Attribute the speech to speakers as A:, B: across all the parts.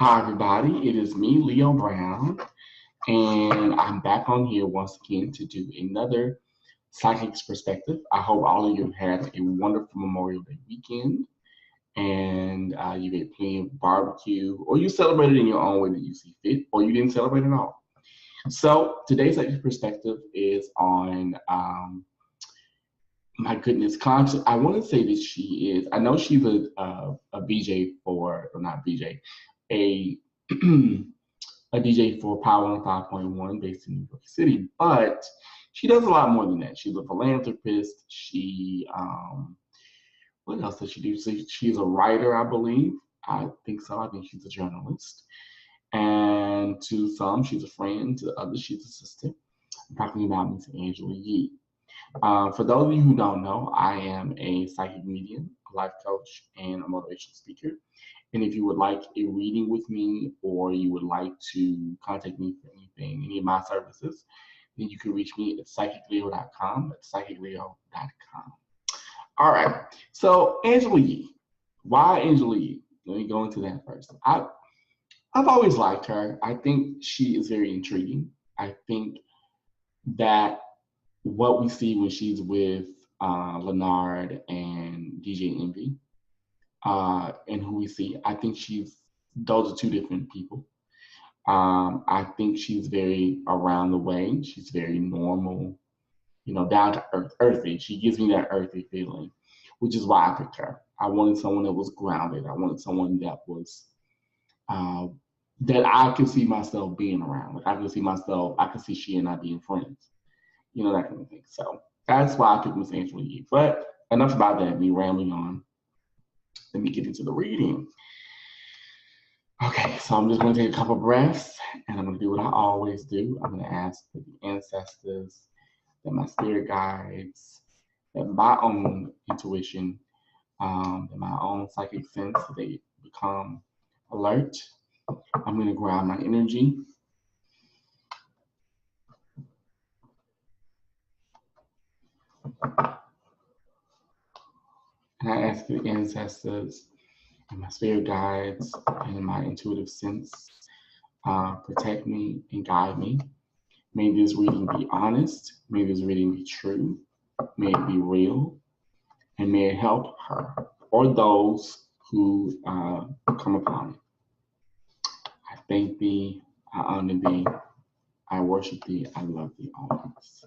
A: Hi, everybody. It is me, Leo Brown, and I'm back on here once again to do another Psychics Perspective. I hope all of you had a wonderful Memorial Day weekend and you ate plenty of barbecue, or you celebrated in your own way that you see fit, or you didn't celebrate at all. So, today's Psychics Perspective is on, my goodness, I want to say that she is, I know she's a BJ for, or not BJ, a a DJ for Power 105.1 based in New York City, but she does a lot more than that. She's a philanthropist. What else does she do? So she's a writer, I believe. I think so. I think she's a journalist. And to some, she's a friend. To others, she's a sister. I'm talking about Miss Angela Yee. For those of you who don't know, I am a psychic medium, a life coach, and a motivational speaker. And if you would like a reading with me, or you would like to contact me for anything, any of my services, then you can reach me at psychicleo.com. That's psychicleo.com. All right. So Angela Yee. Why Angela Yee? Let me go into that first. I've always liked her. I think she is very intriguing. I think that what we see when she's with Leonard and DJ Envy, and who we see, I think those are two different people. I think she's very around the way. She's very normal, down to earth, earthy. She gives me that earthy feeling, which is why I picked her. I wanted someone that was grounded. I wanted someone that was, that I could see myself being around. Like I could see she and I being friends, that kind of thing. So that's why I picked Miss Angela Yee. But enough about that, me rambling on. Let me get into the reading. Okay, so I'm just going to take a couple breaths, and I'm going to do what I always do. I'm going to ask that the ancestors, that my spirit guides, that my own intuition, that my own psychic sense, they become alert. I'm going to ground my energy. And I ask the ancestors and my spirit guides and my intuitive sense protect me and guide me. May this reading be honest. May this reading be true. May it be real. And may it help her or those who come upon it. I thank thee. I honor thee. I worship thee. I love thee always.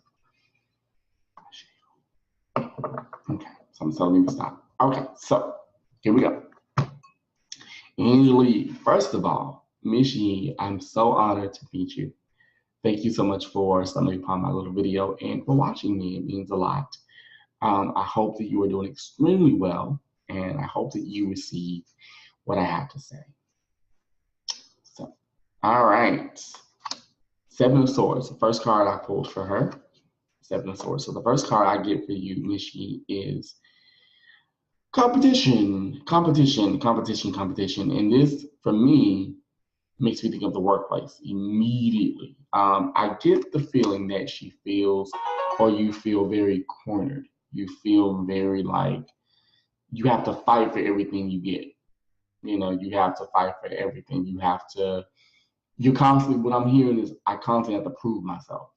A: Okay, so I'm telling you to stop. Okay, so here we go. Angela Yee, first of all, Miss Yee, I'm so honored to meet you. Thank you so much for stumbling upon my little video and for watching me. It means a lot. I hope that you are doing extremely well, and I hope that you receive what I have to say. So, all right. Seven of Swords, the first card I pulled for her. Seven of Swords. So the first card I get for you, Miss Yee, is competition, competition, competition, competition. And this, for me, makes me think of the workplace immediately. I get the feeling that she feels, or you feel very cornered. You feel very like you have to fight for everything you get. You have to fight for everything. You're constantly, what I'm hearing is I constantly have to prove myself.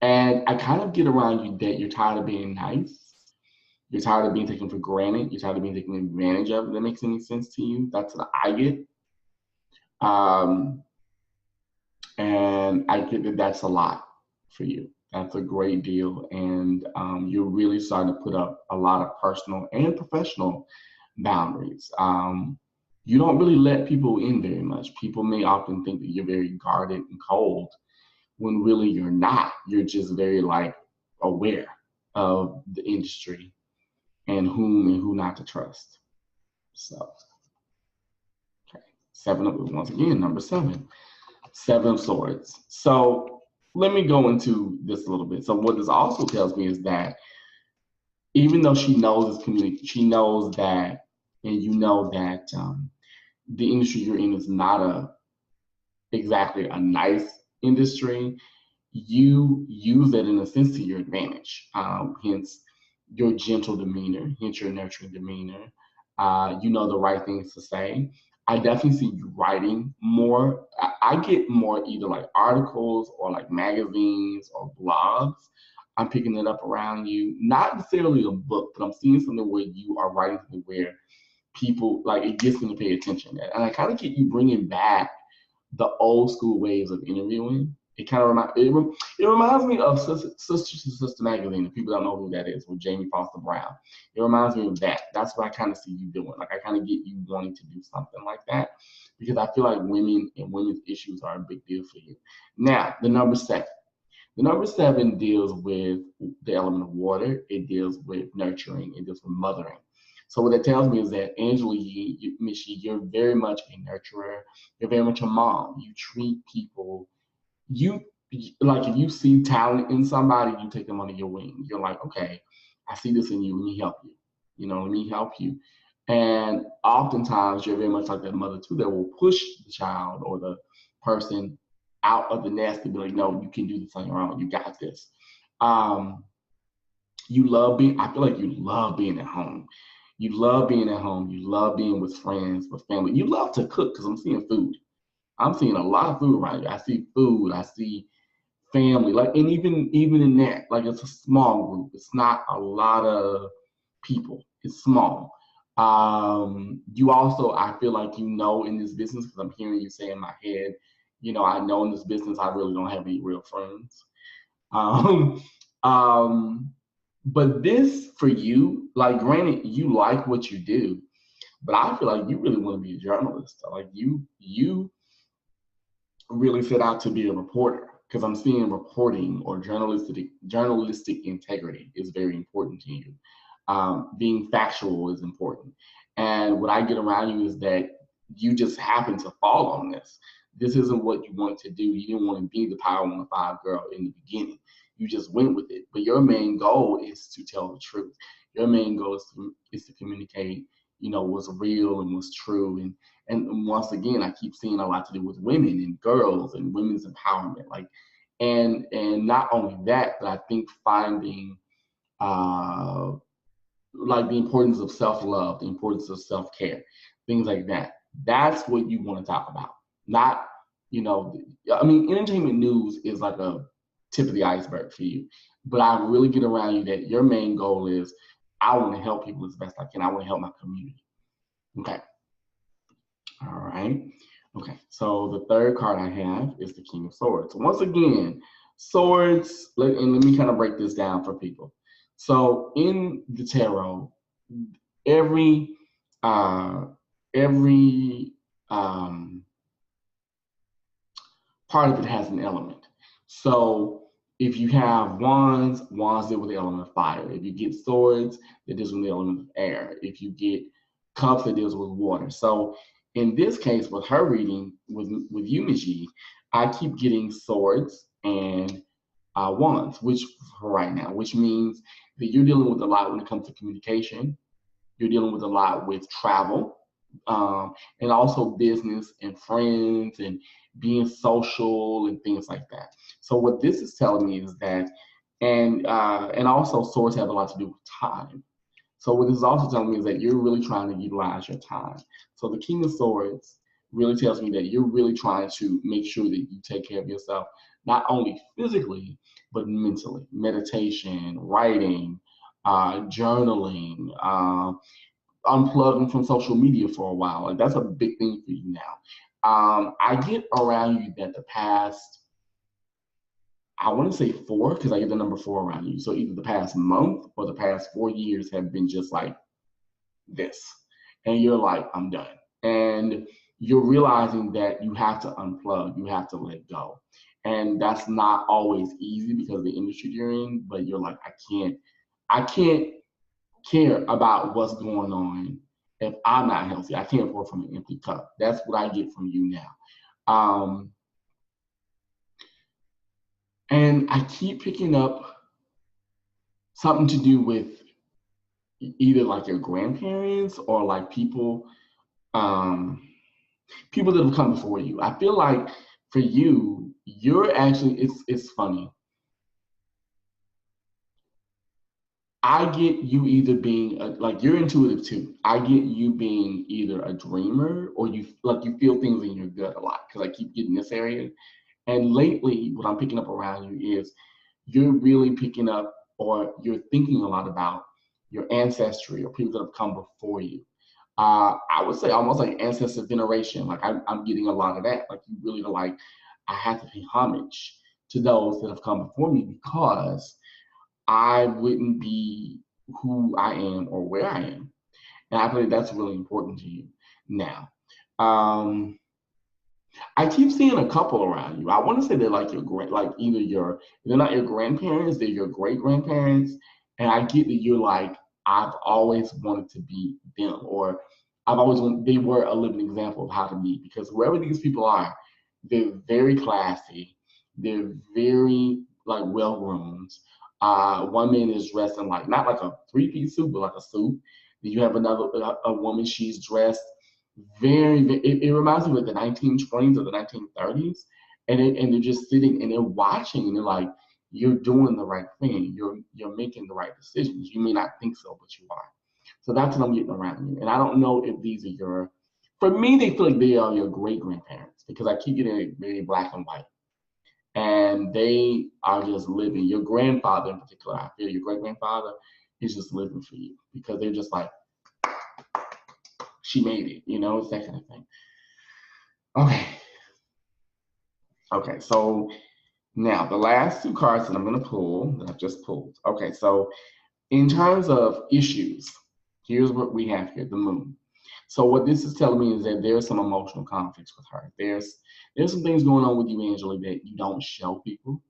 A: And I kind of get around you that you're tired of being nice. You're tired of being taken for granted. You're tired of being taken advantage of. If that makes any sense to you, that's what I get. And I get that that's a lot for you. That's a great deal. And you're really starting to put up a lot of personal and professional boundaries. You don't really let people in very much. People may often think that you're very guarded and cold when really you're not. You're just very aware of the industry and whom and who not to trust. So, okay. Once again, number 7. Seven of Swords. So let me go into this a little bit. So what this also tells me is that even though she knows this community, she knows that, and you know that the industry you're in is not exactly a nice industry. You use that in a sense to your advantage. Hence your gentle demeanor, hence your nurturing demeanor. You know the right things to say. I definitely see you writing more. I get more either like articles or like magazines or blogs. I'm picking it up around you. Not necessarily a book, but I'm seeing something where you are writing something where people like it gets them to pay attention. And I kind of get you bringing back the old school ways of interviewing. It kind of it reminds me of Sister to Sister magazine. If people don't know who that is, with Jamie Foster Brown, it reminds me of that. That's what I kind of see you doing. Like I kind of get you wanting to do something like that because I feel like women and women's issues are a big deal for you. Now, the number 7. The number 7 deals with the element of water. It deals with nurturing. It deals with mothering. So what that tells me is that Angela Yee, Miss Yee, you're very much a nurturer. You're very much a mom. You treat people. You like if you see talent in somebody, you take them under your wing. You're like, okay, I see this in you. Let me help you. Let me help you. And oftentimes, you're very much like that mother too that will push the child or the person out of the nest and be like, no, you can do this on your own. You got this. You love being. I feel like you love being at home. You love being at home. You love being with friends, with family. You love to cook because I'm seeing food. I'm seeing a lot of food around you. I see food. I see family. Like, and even in that, like it's a small group. It's not a lot of people. It's small. You also, I feel like in this business because I'm hearing you say in my head, I know in this business I really don't have any real friends. Um, um, but this for you, like, granted, you like what you do, but I feel like you really want to be a journalist. Like you really set out to be a reporter because I'm seeing reporting or journalistic integrity is very important to you. Being factual is important. And what I get around you is that you just happen to fall on this. This isn't what you want to do. You didn't want to be the Power 105 girl in the beginning. You just went with it. But your main goal is to tell the truth. Your main goal is to communicate, what's real and what's true. And once again, I keep seeing a lot to do with women and girls and women's empowerment. Like, and not only that, but I think finding like the importance of self-love, the importance of self-care, things like that. That's what you want to talk about. Not, entertainment news is like a tip of the iceberg for you. But I really get around you that your main goal is I want to help people as best I can. I want to help my community. Okay. All right. Okay. So the third card I have is the King of Swords. Once again, swords, and let me kind of break this down for people. So in the tarot, every every part of it has an element. So if you have wands deal with the element of fire. If you get swords, it deals with the element of air. If you get cups, it deals with water. So in this case, with her reading, with you, Michi, I keep getting swords and wands, which for right now, which means that you're dealing with a lot when it comes to communication. You're dealing with a lot with travel, and also business and friends and being social and things like that. So what this is telling me is that, and also swords have a lot to do with time. So what this is also telling me is that you're really trying to utilize your time. So the King of Swords really tells me that you're really trying to make sure that you take care of yourself, not only physically, but mentally. Meditation, writing, journaling, unplugging from social media for a while. Like that's a big thing for you now. I get around you that the past, I want to say 4, because I get the number 4 around you. So either the past month or the past 4 years have been just like this. And you're like, I'm done. And you're realizing that you have to unplug, you have to let go. And that's not always easy because of the industry you're in, but you're like, I can't care about what's going on if I'm not healthy. I can't pour from an empty cup. That's what I get from you now. And I keep picking up something to do with either like your grandparents or like people that have come before you. I feel like for you, you're actually, it's funny. I get you either being like you're intuitive too. I get you being either a dreamer or you like you feel things in your gut a lot because I keep getting this area. And lately, what I'm picking up around you is you're really picking up or you're thinking a lot about your ancestry or people that have come before you. I would say almost like ancestor veneration. Like I'm getting a lot of that. Like you really are like, I have to pay homage to those that have come before me because I wouldn't be who I am or where I am. And I believe that's really important to you. Now, um, I keep seeing a couple around you. I want to say they're like your great, like either they're not your grandparents, they're your great grandparents. And I get that you're like, I've always wanted to be them, or they were a living example of how to be because whoever these people are, they're very classy, they're very like well groomed. One man is dressed in like not like a three-piece suit, but like a suit. Then you have another a woman, she's dressed it reminds me of the 1920s or the 1930s, and they're just sitting and they're watching and they're like, you're doing the right thing, you're making the right decisions. You may not think so, but you are. So that's what I'm getting around you. And I don't know if these are for me, they feel like they are your great grandparents because I keep getting it very black and white. And they are just living. Your grandfather, in particular, I feel your great grandfather is just living for you because they're just like, she made it, it's that kind of thing. Okay. Okay, so now the last two cards that I'm going to pull, that I've just pulled. Okay, so in terms of issues, here's what we have here, the moon. So what this is telling me is that there's some emotional conflicts with her. There's some things going on with you, Angela, that you don't show people.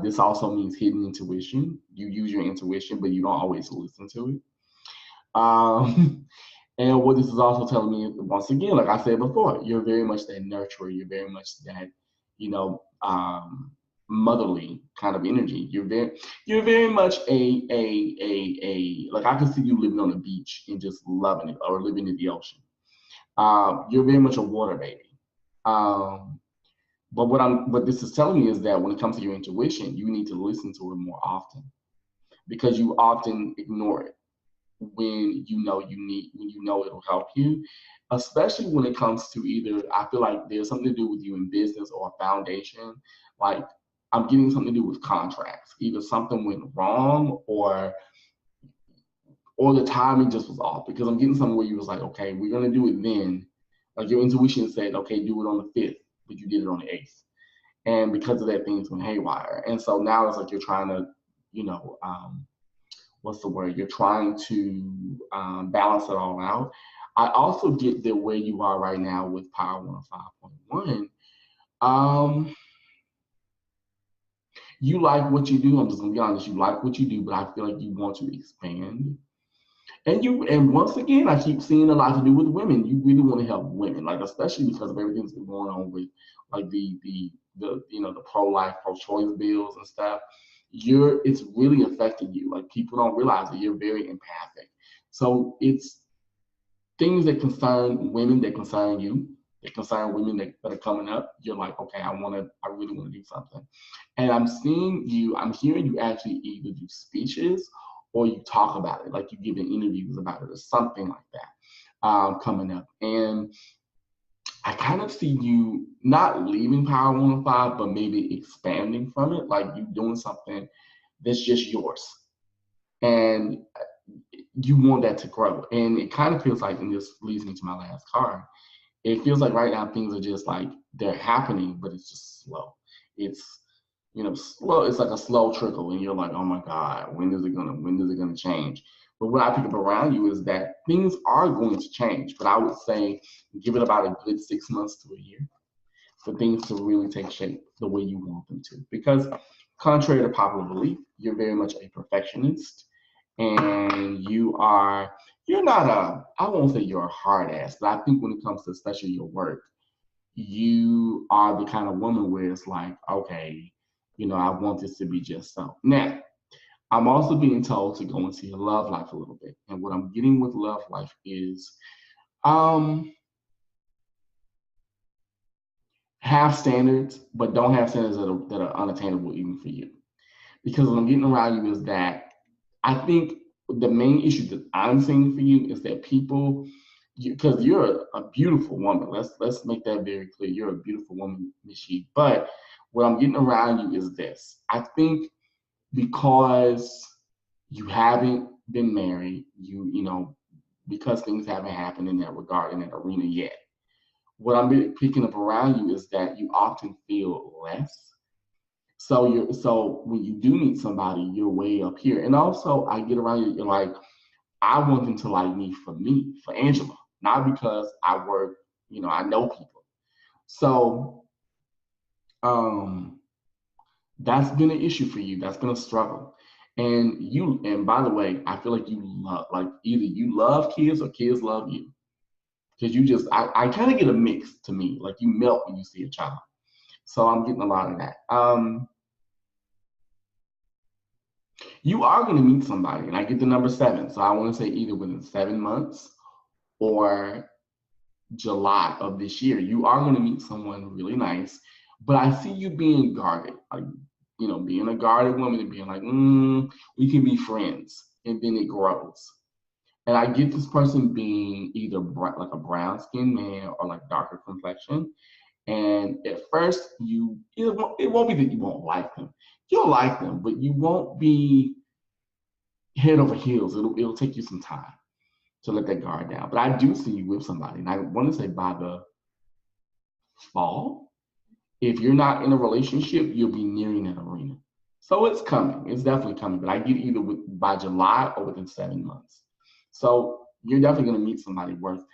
A: This also means hidden intuition. You use your intuition, but you don't always listen to it. And what this is also telling me, once again, like I said before, you're very much that nurturer. You're very much that, motherly kind of energy. You're very much like I can see you living on the beach and just loving it, or living in the ocean. You're very much a water baby. But what this is telling me is that when it comes to your intuition, you need to listen to it more often because you often ignore it when you know it'll help you, especially when it comes to either, I feel like there's something to do with you in business or a foundation. Like I'm getting something to do with contracts. Either something went wrong or the timing just was off because I'm getting something where you was like, okay, we're gonna do it then. Like your intuition said, okay, do it on the 5th, but you did it on the 8th. And because of that, things went haywire. And so now it's like you're trying to, what's the word? You're trying to balance it all out. I also get that where you are right now with Power 105.1, you like what you do. I'm just gonna be honest, you like what you do, but I feel like you want to expand. And once again, I keep seeing a lot to do with women. You really want to help women, like especially because of everything that's been going on with like the pro-life, pro-choice bills and stuff. It's really affecting you. Like people don't realize that you're very empathic. So it's things that concern women, that concern you, that concern women that are coming up. You're like, okay, I really want to do something. And I'm hearing you actually either do speeches or you talk about it, like you give interviews about it or something like that coming up. And I kind of see you not leaving Power 105, but maybe expanding from it, like you doing something that's just yours. And you want that to grow. And it kind of feels like, and this leads me to my last card, it feels like right now things are just like, they're happening, but it's just slow. It's, slow. It's like a slow trickle. And you're like, oh my God, when is it gonna change? But what I pick up around you is that things are going to change. But I would say give it about a good 6 months to a year for things to really take shape the way you want them to. Because contrary to popular belief, you're very much a perfectionist. And you're not I won't say you're a hard ass, but I think when it comes to especially your work, you are the kind of woman where it's like, okay, I want this to be just so. Now, I'm also being told to go into your love life a little bit. And what I'm getting with love life is have standards, but don't have standards that are unattainable even for you. Because what I'm getting around you is that I think the main issue that I'm seeing for you is that people, because you're a beautiful woman. Let's make that very clear. You're a beautiful woman, Miss She. But what I'm getting around you is this. I think because you haven't been married, you know, because things haven't happened in that regard, in that arena yet. What I'm picking up around you is that you often feel less. So when you do meet somebody, you're way up here. And also I get around you, you're like, I want them to like me, for Angela, not because I work, you know, I know people. So um that's been an issue for you. That's been a struggle. And by the way, I feel like you love, like either you love kids or kids love you. Because I kind of get a mix to me. Like you melt when you see a child. So I'm getting a lot of that. You are going to meet somebody, and I get the number 7. So I want to say either within 7 months or July of this year, you are going to meet someone really nice. But I see you being guarded, like, you know, being a guarded woman and being like, we can be friends, and then it grows. And I get this person being either like a brown skinned man or like darker complexion. And at first, it won't be that you won't like them. You'll like them, but you won't be head over heels. It'll take you some time to let that guard down. But I do see you with somebody, and I want to say by the fall, if you're not in a relationship, you'll be nearing that arena. So it's coming. It's definitely coming. But I get either by July or within 7 months. So you're definitely going to meet somebody worth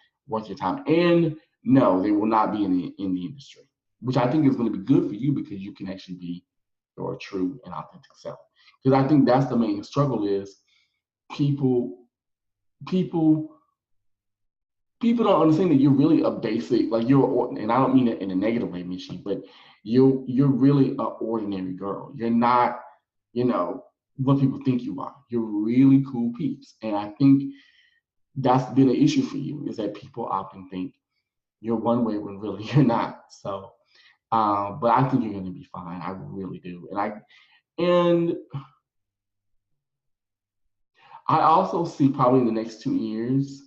A: your time. And no, they will not be in the industry, which I think is going to be good for you because you can actually be your true and authentic self. Because I think that's the main struggle is people people don't understand that you're really a basic, like and I don't mean it in a negative way, Michi, but you're really an ordinary girl. You're not, you know, what people think you are. You're really cool peeps. And I think that's been an issue for you is that people often think you're one way when really you're not. So, but I think you're going to be fine. I really do. And I also see probably in the next 2 years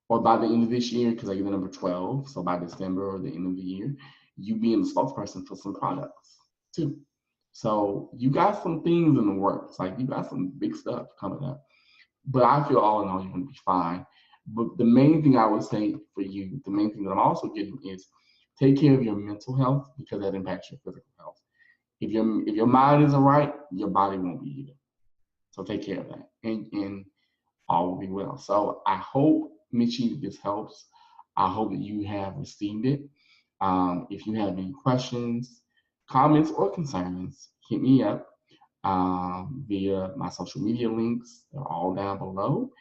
A: or by the end of this year, because I get the number 12, so by December or the end of the year, you being the spokesperson for some products too. So you got some things in the works, like you got some big stuff coming up. But I feel all in all, you're gonna be fine. But the main thing I would say for you, the main thing that I'm also getting is take care of your mental health because that impacts your physical health. If your mind isn't right, your body won't be either. So take care of that, and all will be well. So I hope, Michi, this helps. I hope that you have received it. If you have any questions, comments, or concerns, hit me up via my social media links. They're all down below.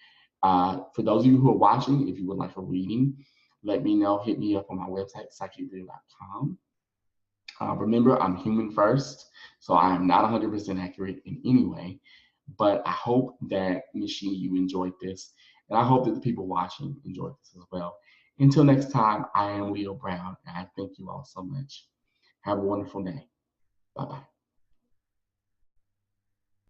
A: For those of you who are watching, if you would like a reading, let me know. Hit me up on my website, psychicreader.com. Remember, I'm human first, so I am not 100% accurate in any way. But I hope that, Michi, you enjoyed this. And I hope that the people watching enjoyed this as well. Until next time, I am Leo Brown, and I thank you all so much. Have a wonderful day. Bye-bye.